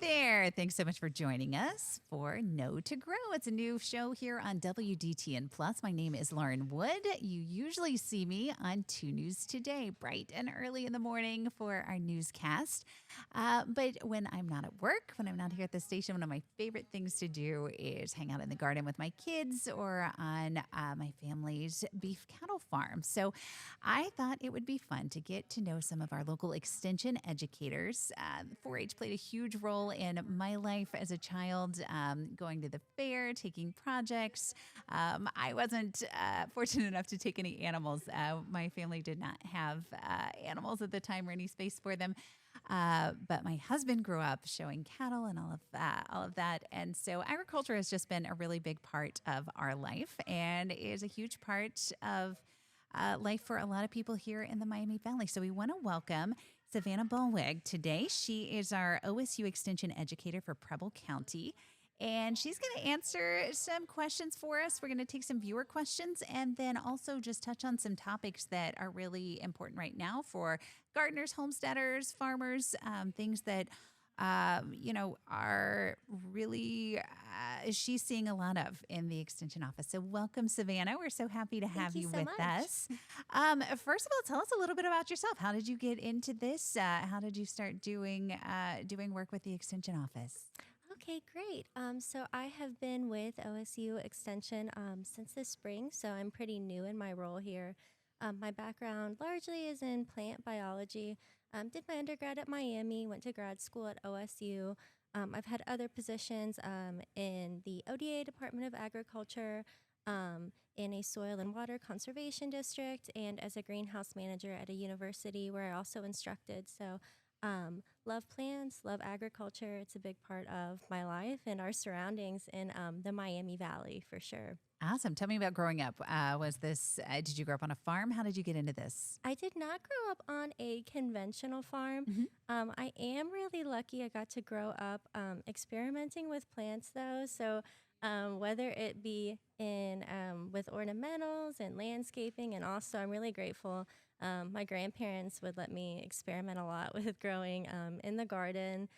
there. Thanks so much for joining us for Know to Grow. It's a new show here on WDTN Plus. My name is Lauren Wood. You usually see me on 2 News Today, bright and early in the morning for our newscast. But when I'm not at work, when I'm not here at the station, one of my favorite things to do is hang out in the garden with my kids or on my family's beef cattle farm. So I thought it would be fun to get to know some of our local extension educators. 4-H played a huge role in my life as a child, going to the fair, taking projects. I wasn't fortunate enough to take any animals. My family did not have animals at the time or any space for them. But my husband grew up showing cattle and all of that. And so agriculture has just been a really big part of our life and is a huge part of life for a lot of people here in the Miami Valley. So we want to welcome Savannah Ballweg today. She is our OSU Extension Educator for Preble County, and she's going to answer some questions for us. We're going to take some viewer questions and then also just touch on some topics that are really important right now for gardeners, homesteaders, farmers, things that are really, she's seeing a lot of in the Extension office. So welcome, Savannah. We're so happy to have you with us. First of all, tell us a little bit about yourself. How did you get into this? How did you start doing work with the Extension office? Okay, great. So I have been with OSU Extension since this spring, so I'm pretty new in my role here. My background largely is in plant biology. Did my undergrad at Miami, went to grad school at OSU. I've had other positions in the ODA Department of Agriculture, in a soil and water conservation district, and as a greenhouse manager at a university where I also instructed. So love plants, love agriculture. It's a big part of my life and our surroundings in the Miami Valley for sure. Awesome. Tell me about growing up. Did you grow up on a farm? How did you get into this? I did not grow up on a conventional farm. I am really lucky I got to grow up experimenting with plants though. So whether it be in with ornamentals and landscaping, and also I'm really grateful my grandparents would let me experiment a lot with growing in the garden.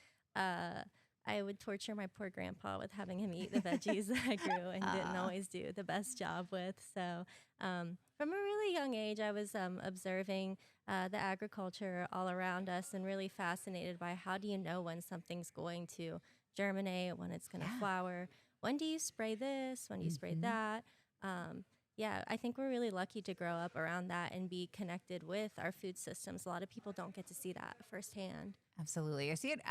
I would torture my poor grandpa with having him eat the veggies that I grew and didn't always do the best job with. So from a really young age, I was observing the agriculture all around us and really fascinated by how do you know when something's going to germinate, when it's going to flower, when do you spray this, when do you spray that. I think we're really lucky to grow up around that and be connected with our food systems. A lot of people don't get to see that firsthand. Absolutely. I see it,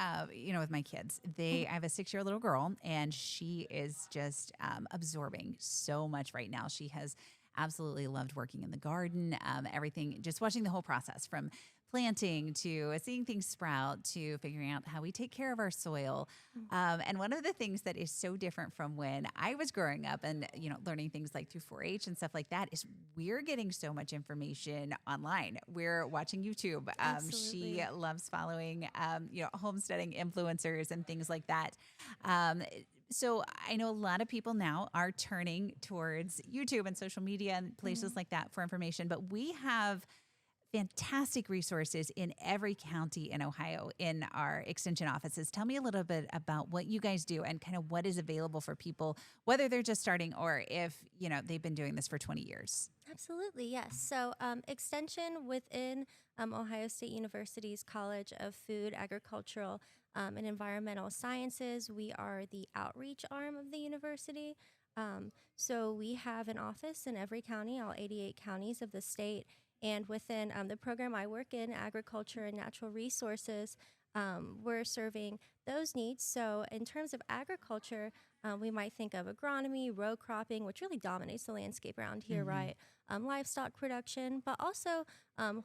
with my kids. I have a 6-year-old little girl, and she is just absorbing so much right now. She has absolutely loved working in the garden, everything, just watching the whole process from planting to seeing things sprout to figuring out how we take care of our soil. And one of the things that is so different from when I was growing up and, learning things like through 4-H and stuff like that is we're getting so much information online. We're watching YouTube. She loves following, homesteading influencers and things like that. So I know a lot of people now are turning towards YouTube and social media and places like that for information, but we have fantastic resources in every county in Ohio in our extension offices. Tell me a little bit about what you guys do and kind of what is available for people, whether they're just starting or if, they've been doing this for 20 years. Absolutely, yes. So extension within Ohio State University's College of Food, Agricultural, and Environmental Sciences, we are the outreach arm of the university. So we have an office in every county, all 88 counties of the state. And within the program I work in, agriculture and natural resources, we're serving those needs. So in terms of agriculture, we might think of agronomy, row cropping, which really dominates the landscape around here, right? Livestock production, but also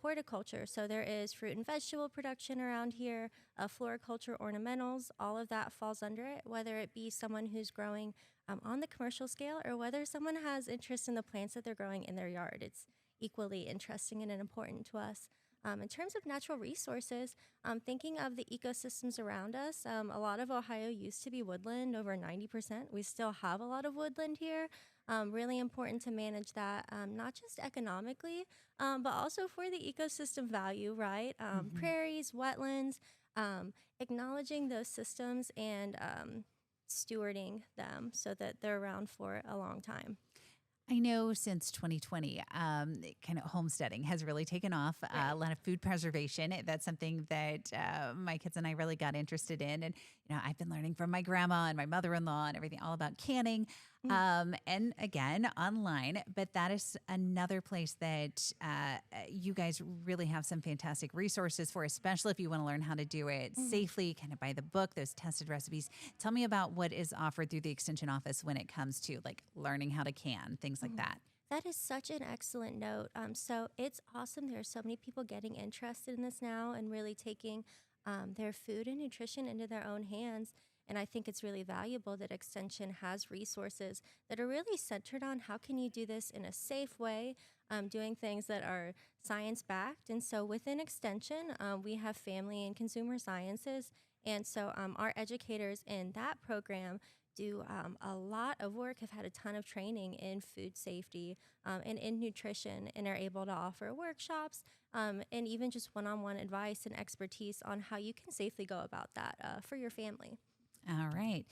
horticulture. So there is fruit and vegetable production around here, floriculture, ornamentals, all of that falls under it, whether it be someone who's growing on the commercial scale or whether someone has interest in the plants that they're growing in their yard. It's equally interesting and important to us. In terms of natural resources, thinking of the ecosystems around us, a lot of Ohio used to be woodland, over 90%. We still have a lot of woodland here. Really important to manage that, not just economically, but also for the ecosystem value, right? Prairies, wetlands, acknowledging those systems and stewarding them so that they're around for a long time. I know since 2020, kind of homesteading has really taken off. Right. A lot of food preservation. That's something that my kids and I really got interested in. And, I've been learning from my grandma and my mother-in-law and everything all about canning. Mm. And again, online. But that is another place that you guys really have some fantastic resources for, especially if you want to learn how to do it Mhm. safely, kind of by the book, those tested recipes. Tell me about what is offered through the Extension office when it comes to like learning how to can, things like Mhm. that. That is such an excellent note. So it's awesome. There are so many people getting interested in this now and really taking their food and nutrition into their own hands. And I think it's really valuable that Extension has resources that are really centered on how can you do this in a safe way, doing things that are science backed. And so within Extension, we have family and consumer sciences. And so our educators in that program do a lot of work, have had a ton of training in food safety and in nutrition, and are able to offer workshops and even just one on one advice and expertise on how you can safely go about that for your family. All right.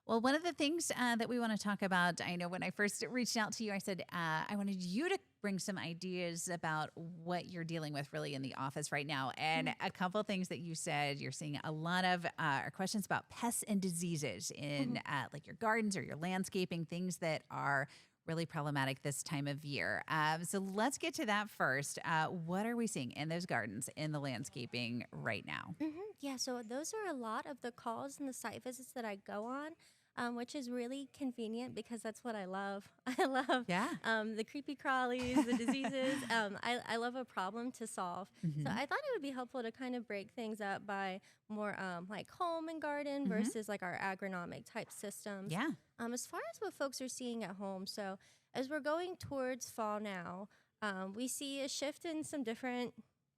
Well, one of the things that we want to talk about, I know when I first reached out to you, I said I wanted you to bring some ideas about what you're dealing with really in the office right now. And Mhm. a couple of things that you said, you're seeing a lot of questions about pests and diseases in Mhm. like your gardens or your landscaping, things that are really problematic this time of year. So let's get to that first. What are we seeing in those gardens in the landscaping right now? Yeah, so those are a lot of the calls and the site visits that I go on, which is really convenient because that's what I love. I love Yeah. the creepy crawlies, the diseases. I love a problem to solve. So Hmm. I thought it would be helpful to kind of break things up by more like home and garden Hmm. versus like our agronomic type systems. Yeah. As far as what folks are seeing at home, so as we're going towards fall now, we see a shift in some different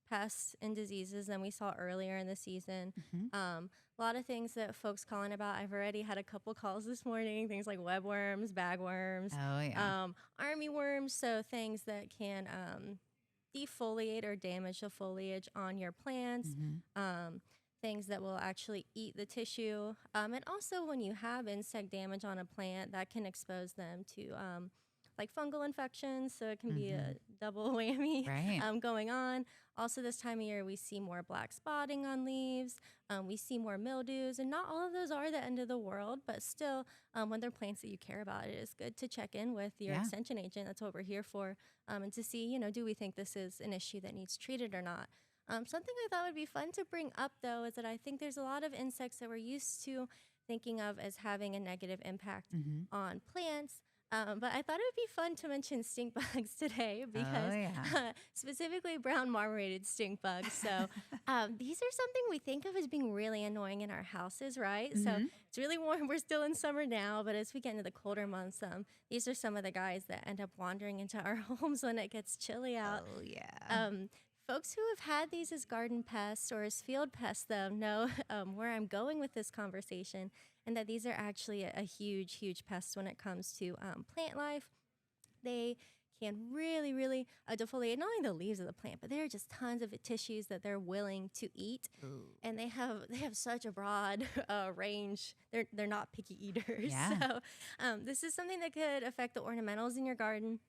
pests and diseases than we saw earlier in the season. Hmm. A lot of things that folks calling about. I've already had a couple calls this morning. Things like webworms, bagworms, Oh, yeah. army worms. So things that can defoliate or damage the foliage on your plants. Hmm. Um, Things that will actually eat the tissue. And also, when you have insect damage on a plant, that can expose them to like fungal infections. So it can be Hmm. a double whammy Right. going on. Also, this time of year, we see more black spotting on leaves. We see more mildews, and not all of those are the end of the world, but still, when they're plants that you care about, it is good to check in with your Yeah. extension agent. That's what we're here for, and to see, do we think this is an issue that needs treated or not? Something I thought would be fun to bring up, though, is that I think there's a lot of insects that we're used to thinking of as having a negative impact Hmm. on plants. But I thought it would be fun to mention stink bugs today Oh, because yeah. specifically brown marmorated stink bugs. So these are something we think of as being really annoying in our houses, right? So Hmm. it's really warm. We're still in summer now, but as we get into the colder months, these are some of the guys that end up wandering into our homes when it gets chilly out. Oh, yeah. Folks who have had these as garden pests or as field pests, though, know where I'm going with this conversation, and that these are actually a huge, huge pest when it comes to plant life. They can really, really defoliate not only the leaves of the plant, but there are just tons of tissues that they're willing to eat, Ooh. and they have such a broad range. They're not picky eaters. Yeah. So this is something that could affect the ornamentals in your garden.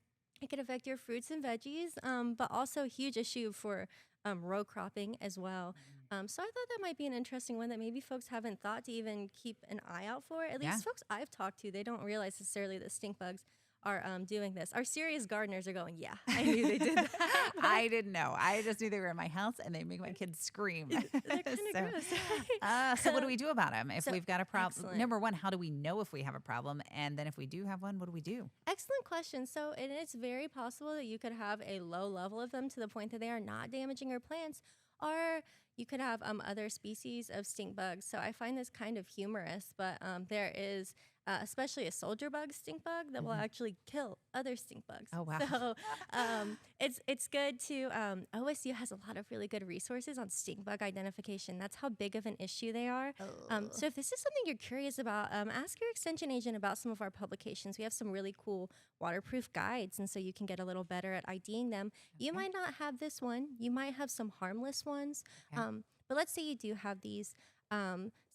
It could affect your fruits and veggies, but also a huge issue for row cropping as well. So I thought that might be an interesting one that maybe folks haven't thought to even keep an eye out for. At Yeah. least folks I've talked to, they don't realize necessarily that stink bugs are doing this. Our serious gardeners are going, yeah, I knew they did that. I didn't know. I just knew they were in my house and they make my kids scream. They're kind of so, gross. so what do we do about them if So, we've got a problem? excellent. Number one, how do we know if we have a problem? And then if we do have one, what do we do? Excellent question. So, and it's very possible that you could have a low level of them to the point that they are not damaging your plants, or you could have other species of stink bugs. So, I find this kind of humorous, but there is especially a soldier bug stink bug that will Mhm. actually kill other stink bugs. Oh, wow. So, it's good to OSU has a lot of really good resources on stink bug identification. That's how big of an issue they are. So if this is something you're curious about, ask your extension agent about some of our publications. We have some really cool waterproof guides, and so you can get a little better at IDing them. You Okay. might not have this one. You might have some harmless ones. Okay. But let's say you do have these.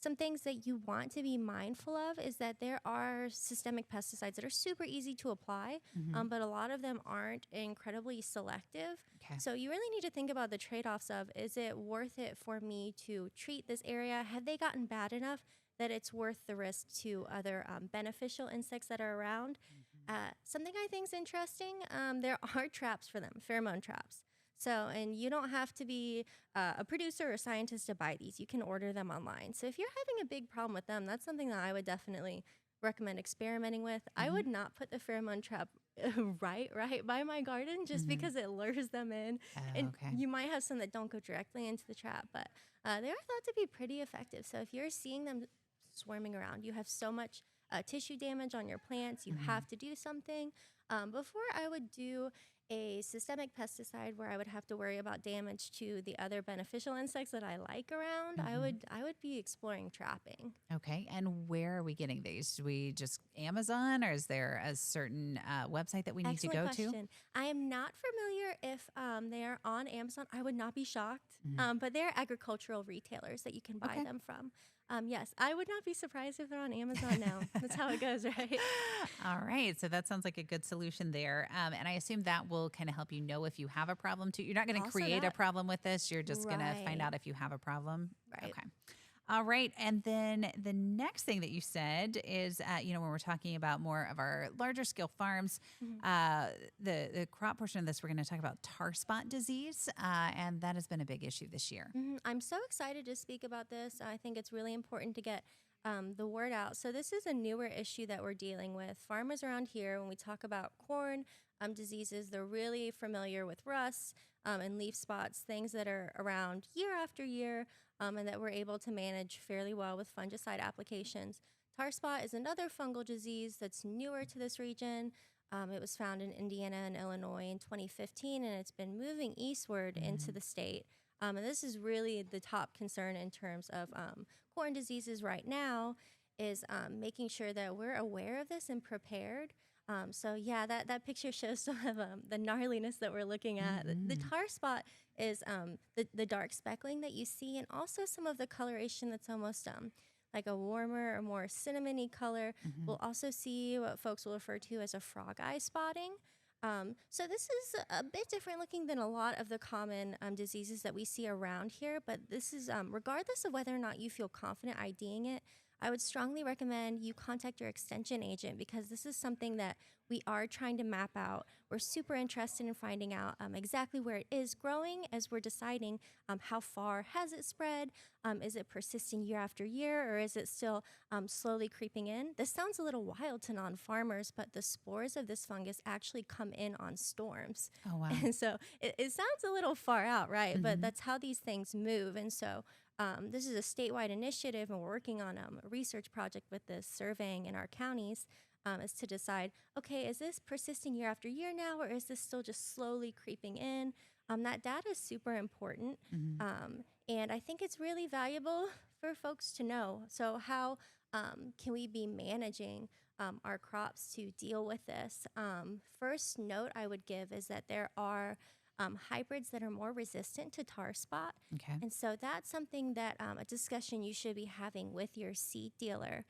Some things that you want to be mindful of is that there are systemic pesticides that are super easy to apply, Hmm. but a lot of them aren't incredibly selective. Okay. So you really need to think about the trade-offs of, is it worth it for me to treat this area? Have they gotten bad enough that it's worth the risk to other beneficial insects that are around? Something I think is interesting, there are traps for them, pheromone traps. So, and you don't have to be a producer or scientist to buy these. You can order them online. So, if you're having a big problem with them, that's something that I would definitely recommend experimenting with. I Hmm. would not put the pheromone trap right by my garden just Hmm. because it lures them in. Oh, And okay. you might have some that don't go directly into the trap, but they are thought to be pretty effective. So, if you're seeing them swarming around, you have so much tissue damage on your plants, you Hmm. have to do something. Before I would do a systemic pesticide where I would have to worry about damage to the other beneficial insects that I like around, I Hmm. would I would be exploring trapping. Okay. And where are we getting these? Do we just Amazon, or is there a certain website that we need to Excellent go to? question. I am not familiar if they are on Amazon. I would not be shocked, Hmm. but they're agricultural retailers that you can buy Okay. them from. Yes, I would not be surprised if they're on Amazon now. That's how it goes, right? All right. So that sounds like a good solution there. And I assume that will kind of help you know if you have a problem too. You're not going to Also, create a that problem with this. You're just going to find right, out if you have a problem. right. Okay. All right. And then the next thing that you said is, when we're talking about more of our larger scale farms, Mhm. uh, the crop portion of this, we're going to talk about tar spot disease. And that has been a big issue this year. I'm so excited to speak about this. I think it's really important to get the word out. So, this is a newer issue that we're dealing with. Farmers around here, when we talk about corn diseases, they're really familiar with rust and leaf spots, things that are around year after year and that we're able to manage fairly well with fungicide applications. Tar spot is another fungal disease that's newer to this region. It was found in Indiana and Illinois in 2015, and it's been moving eastward into Mhm. the state. And this is really the top concern in terms of corn diseases right now is making sure that we're aware of this and prepared. So yeah, that picture shows some of the gnarliness that we're looking at. The Mhm. tar spot is the dark speckling that you see, and also some of the coloration that's almost like a warmer or more cinnamony color. Mhm. We'll also see what folks will refer to as a frog eye spotting. So this is a bit different looking than a lot of the common diseases that we see around here, but this is regardless of whether or not you feel confident IDing it, I would strongly recommend you contact your extension agent because this is something that we are trying to map out. We're super interested in finding out exactly where it is growing as we're deciding how far has it spread, is it persisting year after year, or is it still slowly creeping in? This sounds a little wild to non farmers, but the spores of this fungus actually come in on storms. Oh, wow. And so it sounds a little far out, right? But Mhm. that's how these things move. And so this is a statewide initiative, and we're working on a research project with this, surveying in our counties. Is to decide, okay, is this persisting year after year now, or is this still just slowly creeping in? That data is super important. Mhm. And I think it's really valuable for folks to know. So, how can we be managing our crops to deal with this? First note I would give is that there are hybrids that are more resistant to tar spot. Okay. And so that's something that a discussion you should be having with your seed dealer.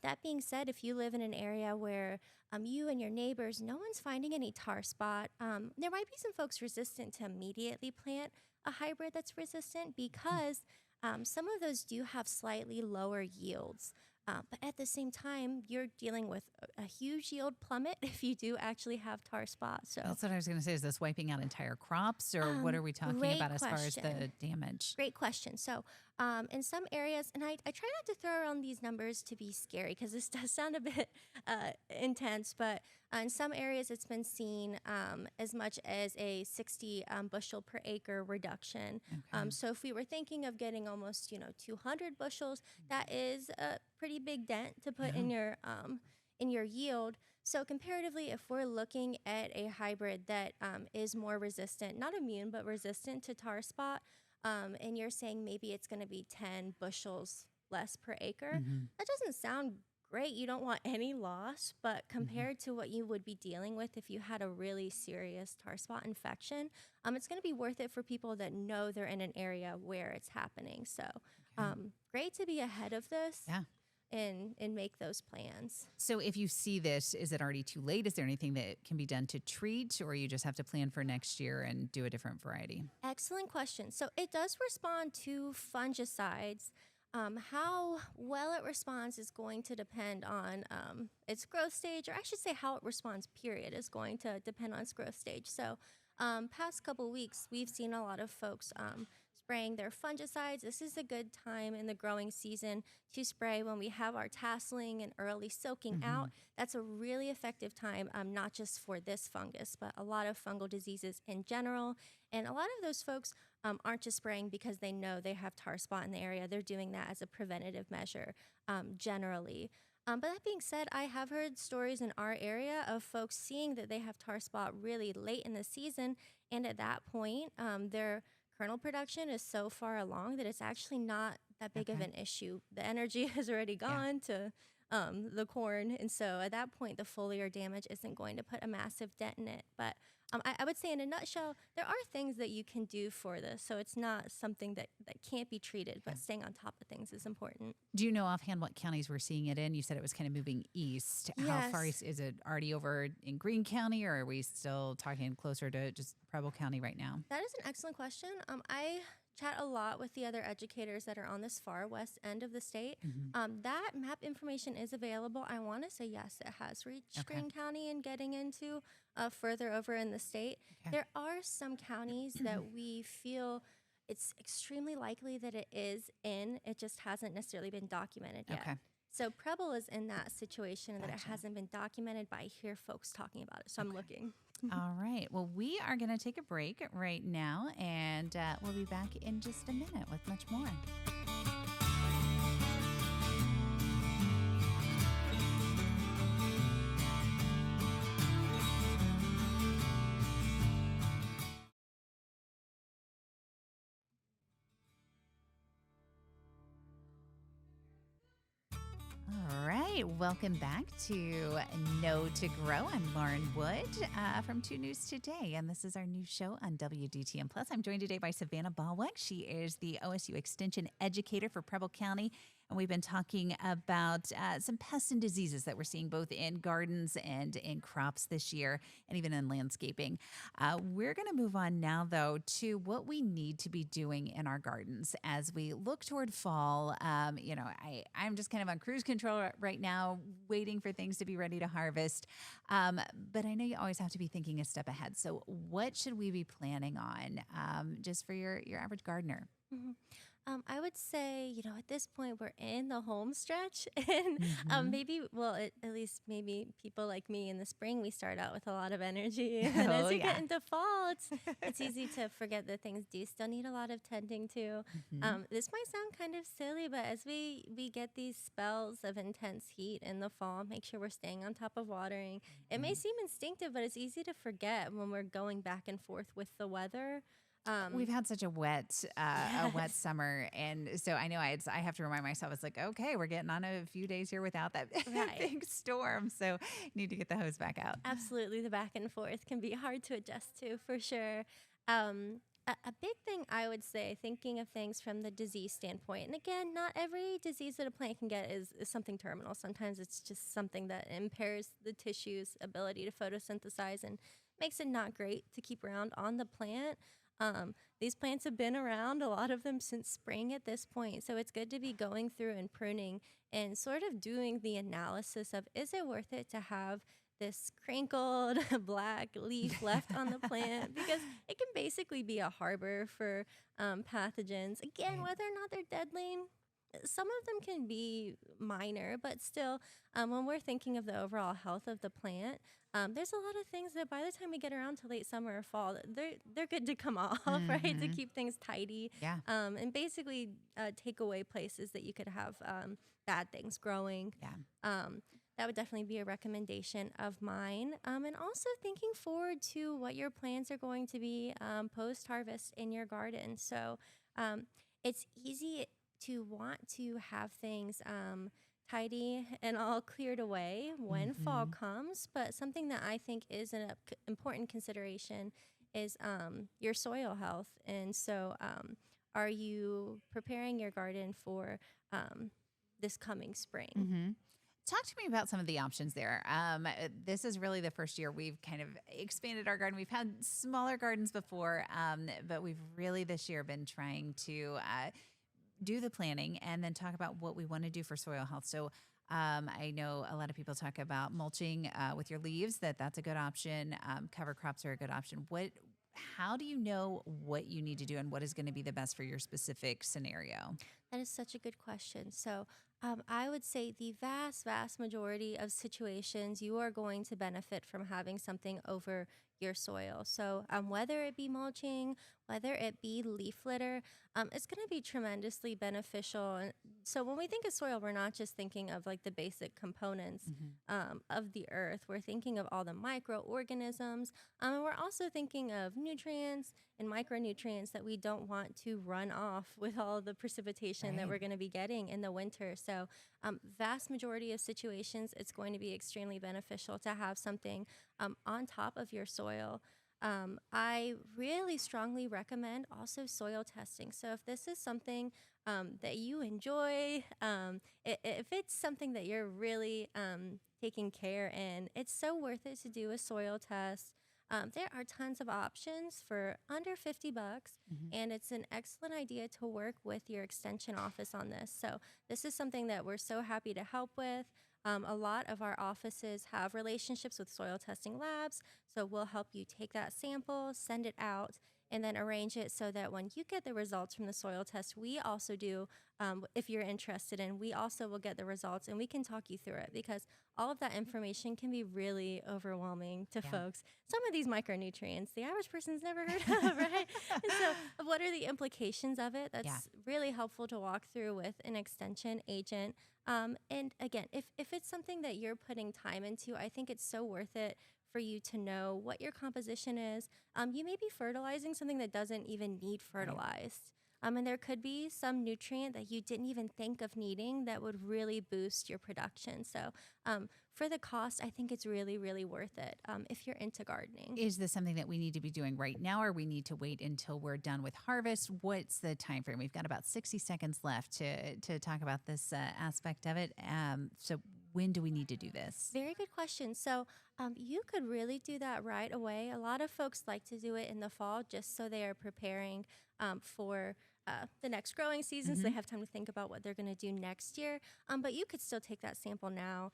That being said, if you live in an area where you and your neighbors, no one's finding any tar spot, there might be some folks resistant to immediately plant a hybrid that's resistant Mhm. because some of those do have slightly lower yields. But at the same time, you're dealing with a huge yield plummet if you do actually have tar spot. So, That's what I was going to say. Is this wiping out entire crops, or what are we talking great about as far as question. the damage? Great question. So, in some areas, and I try not to throw around these numbers to be scary because this does sound a bit intense, but in some areas, it's been seen as much as a 60 bushel per acre reduction. Okay. So, if we were thinking of getting almost 200 bushels, that is a pretty big dent to put Yeah. in your yield. So comparatively, if we're looking at a hybrid that is more resistant, not immune, but resistant to tar spot, and you're saying maybe it's going to be 10 bushels less per acre, Mhm. that doesn't sound great. You don't want any loss, but compared to what you would be dealing with if you had a really serious tar spot infection, it's going to be worth it for people that know they're in an area where it's happening. So, Okay. great to be ahead of this Yeah. and make those plans. So if you see this, is it already too late? Is there anything that can be done to treat, or you just have to plan for next year and do a different variety? Excellent question. So it does respond to fungicides. How well it responds is going to depend on its growth stage, or I should say how it responds, period, is going to depend on its growth stage. So, past couple weeks, we've seen a lot of folks spraying their fungicides. This is a good time in the growing season to spray when we have our tasseling and early soaking Hmm. out. That's a really effective time, not just for this fungus, but a lot of fungal diseases in general. And a lot of those folks aren't just spraying because they know they have tar spot in the area. They're doing that as a preventative measure generally. But that being said, I have heard stories in our area of folks seeing that they have tar spot really late in the season. And at that point, their kernel production is so far along that it's actually not that big of Okay. an issue. The energy has already Yeah. gone to the corn. And so at that point, the foliar damage isn't going to put a massive dent in it. But I would say, in a nutshell, there are things that you can do for this. So it's not something that can't be treated, Yeah. but staying on top of things is important. Do you know offhand what counties we're seeing it in? You said it was kind of moving east. How far Yes. east is it? Already over in Greene County, or are we still talking closer to just Preble County right now? That is an excellent question. I chat a lot with the other educators that are on this far west end of the state. Hmm. That map information is available. I want to say yes, it has reached Okay. Greene County and getting into further over in the state. Okay. There are some counties that we feel it's extremely likely that it is in. It just hasn't necessarily been documented yet. Okay. So Preble is in that situation that it Gotcha. hasn't been documented, but I hear folks talking about it. So I'm Okay. looking. All right. Well, we are going to take a break right now, and we'll be back in just a minute with much more. All right. Welcome back to Know to Grow. I'm Lauren Wood from 2 News Today, and this is our new show on WDTN Plus. I'm joined today by Savannah Balwick. She is the OSU Extension Educator for Preble County, and we've been talking about some pests and diseases that we're seeing both in gardens and in crops this year, and even in landscaping. We're going to move on now, though, to what we need to be doing in our gardens as we look toward fall. I'm just kind of on cruise control right now, waiting for things to be ready to harvest. But I know you always have to be thinking a step ahead. So, what should we be planning on just for your average gardener? Mhm. I would say, at this point, we're in the home stretch. And Hmm. maybe, well, at least maybe people like me in the spring, we start out with a lot of energy. And then Oh, as you get yeah. into fall, it's easy to forget that things do still need a lot of tending to. Hmm. This might sound kind of silly, but as we get these spells of intense heat in the fall, make sure we're staying on top of watering. It may seem instinctive, but it's easy to forget when we're going back and forth with the weather. We've had such a wet Yes. summer, and so I know I have to remind myself. It's like, okay, we're getting on a few days here without that Right. big storm, so need to get the hose back out. Absolutely, the back and forth can be hard to adjust to for sure. A big thing I would say, thinking of things from the disease standpoint, and again, not every disease that a plant can get is something terminal. Sometimes it's just something that impairs the tissue's ability to photosynthesize and makes it not great to keep around on the plant. These plants have been around, a lot of them since spring at this point. So it's good to be going through and pruning and sort of doing the analysis of, is it worth it to have this crinkled black leaf left on the plant? Because it can basically be a harbor for pathogens. Again, Right. whether or not they're deadly, some of them can be minor, but still, when we're thinking of the overall health of the plant, there's a lot of things that by the time we get around to late summer or fall, they're good to come off, right? To Hmm. keep things tidy, Yeah, and basically take away places that you could have bad things growing. yeah. Um, that would definitely be a recommendation of mine. And also thinking forward to what your plans are going to be post harvest in your garden. So it's easy to want to have things tidy and all cleared away when fall comes. But something that I think is an important consideration is your soil health. And so, are you preparing your garden for this coming spring? Mm-hmm. Talk to me about some of the options there. This is really the first year we've kind of expanded our garden. We've had smaller gardens before, but we've really this year been trying to do the planning and then talk about what we want to do for soil health. So I know a lot of people talk about mulching with your leaves, that's a good option. Cover crops are a good option. How do you know what you need to do and what is going to be the best for your specific scenario? That is such a good question. So, I would say the vast majority of situations you are going to benefit from having something over your soil. So, whether it be mulching, whether it be leaf litter, it's going to be tremendously beneficial. And so, when we think of soil, we're not just thinking of like the basic components of the earth. We're thinking of all the microorganisms. And we're also thinking of nutrients and micronutrients that we don't want to run off with all the precipitation that we're going to be getting in the winter. So, vast majority of situations, it's going to be extremely beneficial to have something on top of your soil. I really strongly recommend also soil testing. So, if this is something that you enjoy, if it's something that you're really taking care in, it's so worth it to do a soil test. There are tons of options for under $50, and it's an excellent idea to work with your extension office on this. So, this is something that we're so happy to help with. A lot of our offices have relationships with soil testing labs, so we'll help you take that sample, send it out, and then arrange it so that when you get the results from the soil test, we also do, if you're interested in, we also will get the results and we can talk you through it because all of that information can be really overwhelming to folks. Some of these micronutrients, the average person's never heard of, right? And so, what are the implications of it? That's really helpful to walk through with an extension agent. And again, if it's something that you're putting time into, I think it's so worth it for you to know what your composition is. You may be fertilizing something that doesn't even need fertilized. And there could be some nutrient that you didn't even think of needing that would really boost your production. So for the cost, I think it's really worth it if you're into gardening. Is this something that we need to be doing right now or we need to wait until we're done with harvest? What's the time frame? We've got about 60 seconds left to talk about this aspect of it. So when do we need to do this? Very good question. So you could really do that right away. A lot of folks like to do it in the fall just so they are preparing for the next growing season, so they have time to think about what they're going to do next year. But you could still take that sample now.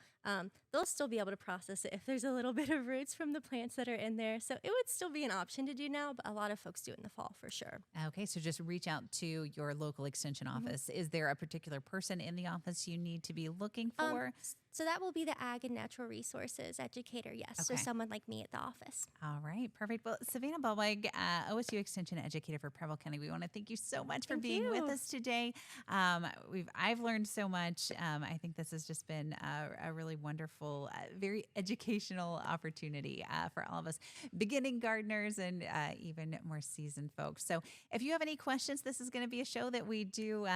They'll still be able to process it if there's a little bit of roots from the plants that are in there. So it would still be an option to do now, but a lot of folks do it in the fall for sure. Okay, so just reach out to your local extension office. Is there a particular person in the office you need to be looking for? So that will be the Ag and Natural Resources educator, yes. So Okay. someone like me at the office. All right, perfect. Well, Savannah Ballweg, OSU Extension Educator for Preble County, we want to thank you so much for Thank being with you. us today. I've learned so much. I think this has just been a really wonderful, very educational opportunity for all of us beginning gardeners and even more seasoned folks. So if you have any questions, this is going to be a show that we do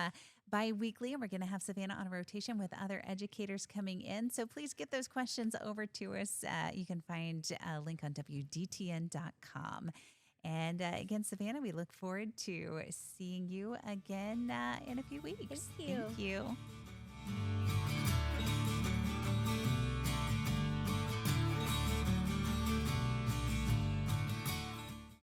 bi-weekly, and we're going to have Savannah on a rotation with other educators coming in. So please get those questions over to us. You can find a link on WDTN.com. And again, Savannah, we look forward to seeing you again in a few weeks. Thank you. Thank you.